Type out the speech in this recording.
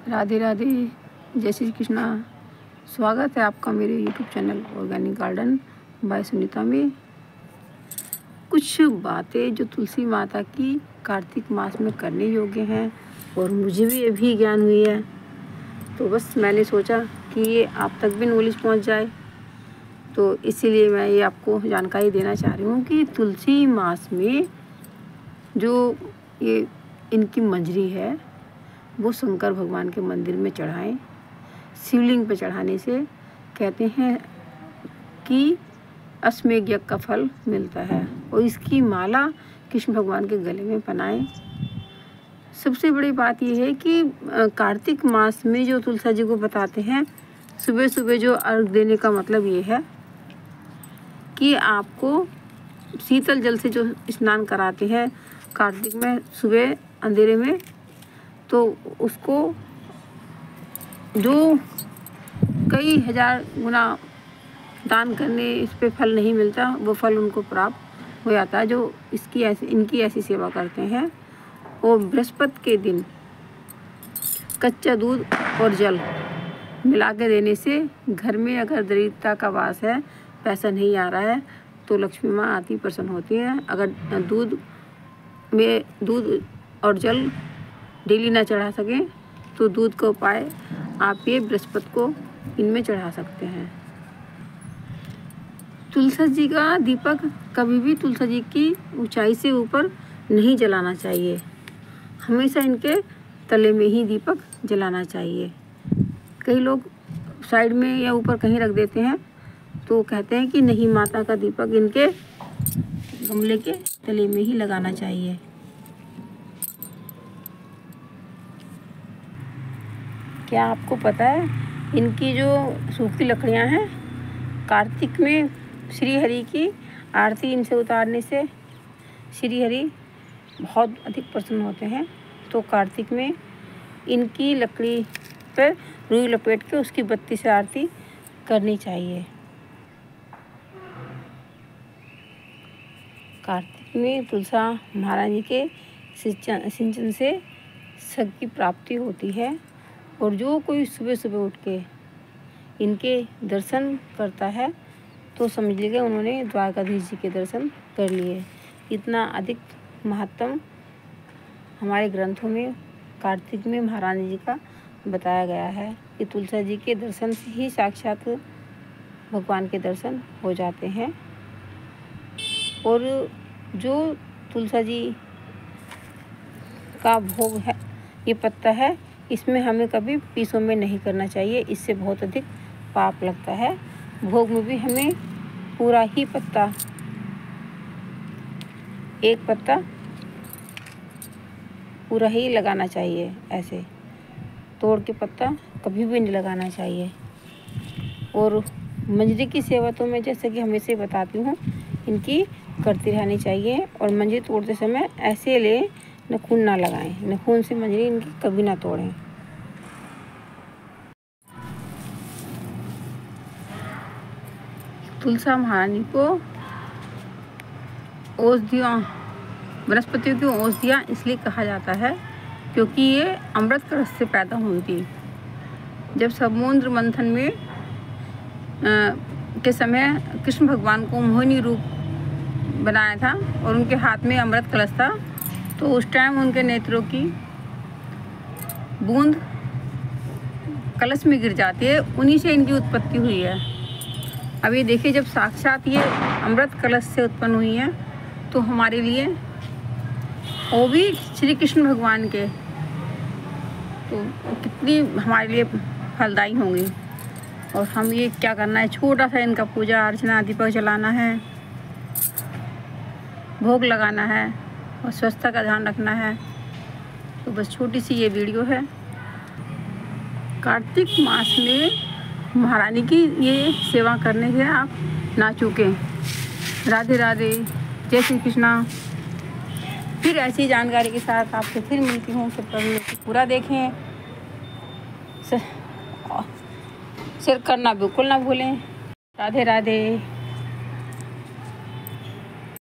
राधे राधे, जय श्री कृष्णा। स्वागत है आपका मेरे YouTube channel organic garden by Sunita में। कुछ बातें जो तुलसी माता की कार्तिक मास में करने योग्य हैं और मुझे भी अभी ज्ञान हुई है, तो बस मैंने सोचा कि ये आप तक भी नॉलेज पहुंच जाए। तो इसीलिए मैं ये आपको जानकारी देना चाह रही हूँ कि तुलसी मास में जो ये इनकी मंजरी है वो शंकर भगवान के मंदिर में चढ़ाएं। शिवलिंग पे चढ़ाने से कहते हैं कि अश्वमेध यज्ञ का फल मिलता है और इसकी माला कृष्ण भगवान के गले में पहनाएं। सबसे बड़ी बात यह है कि कार्तिक मास में जो तुलसी जी को बताते हैं, सुबह सुबह जो अर्घ देने का मतलब ये है कि आपको शीतल जल से जो स्नान कराते हैं कार्तिक में सुबह अंधेरे में, तो उसको जो कई हजार गुना दान करने इस पे फल नहीं मिलता, वो फल उनको प्राप्त हो जाता है जो इनकी ऐसी सेवा करते हैं। और बृहस्पति के दिन कच्चा दूध और जल मिला के देने से घर में अगर दरिद्रता का वास है, पैसा नहीं आ रहा है, तो लक्ष्मी माँ आती प्रसन्न होती है। अगर दूध और जल डेली ना चढ़ा सकें तो दूध का उपाय आप ये बृहस्पति को इनमें चढ़ा सकते हैं। तुलसी जी का दीपक कभी भी तुलसी जी की ऊंचाई से ऊपर नहीं जलाना चाहिए, हमेशा इनके तले में ही दीपक जलाना चाहिए। कई लोग साइड में या ऊपर कहीं रख देते हैं, तो कहते हैं कि नहीं, माता का दीपक इनके गमले के तले में ही लगाना चाहिए। क्या आपको पता है इनकी जो सूखी लकड़ियां हैं, कार्तिक में श्री हरि की आरती इनसे उतारने से श्री हरि बहुत अधिक प्रसन्न होते हैं। तो कार्तिक में इनकी लकड़ी पर रुई लपेट के उसकी बत्ती से आरती करनी चाहिए। कार्तिक में तुलसा महारानी के सिंचन से सग की प्राप्ति होती है और जो कोई सुबह सुबह उठ के इनके दर्शन करता है तो समझ लीजिए उन्होंने द्वारकाधीश जी के दर्शन कर लिए। इतना अधिक महत्व हमारे ग्रंथों में कार्तिक में महारानी जी का बताया गया है कि तुलसी जी के दर्शन से ही साक्षात भगवान के दर्शन हो जाते हैं। और जो तुलसी जी का भोग है, ये पत्ता है, इसमें हमें कभी पीसों में नहीं करना चाहिए, इससे बहुत अधिक पाप लगता है। भोग में भी हमें पूरा ही पत्ता, एक पत्ता पूरा ही लगाना चाहिए। ऐसे तोड़ के पत्ता कभी भी नहीं लगाना चाहिए। और मंजरी की सेवा तो मैं जैसे कि हमेशा बताती हूँ, इनकी करती रहनी चाहिए। और मंजरी तोड़ते समय ऐसे ले, नखून ना लगाएं, नखून से मंजरी इनकी कभी ना तोड़ें। तुलसी महारानी को औषधियों, वनस्पतियों की औषधियाँ इसलिए कहा जाता है क्योंकि ये अमृत कलश से पैदा हुई थी। जब समुद्र मंथन में के समय कृष्ण भगवान को मोहिनी रूप बनाया था और उनके हाथ में अमृत कलश था, तो उस टाइम उनके नेत्रों की बूंद कलश में गिर जाती है, उन्हीं से इनकी उत्पत्ति हुई है। अब ये देखिए, जब साक्षात ये अमृत कलश से उत्पन्न हुई है तो हमारे लिए वो भी श्री कृष्ण भगवान के, तो कितनी हमारे लिए फलदायी होंगी। और हम ये क्या करना है, छोटा सा इनका पूजा अर्चना दीपक जलाना है, भोग लगाना है और स्वच्छता का ध्यान रखना है। तो बस छोटी सी ये वीडियो है। कार्तिक मास में महारानी की ये सेवा करने से आप ना चूकें। राधे राधे, जय श्री कृष्णा। फिर ऐसी जानकारी के साथ आपसे फिर मिलती हूँ। सब पूरा देखें, शेयर करना बिल्कुल ना भूलें। राधे राधे।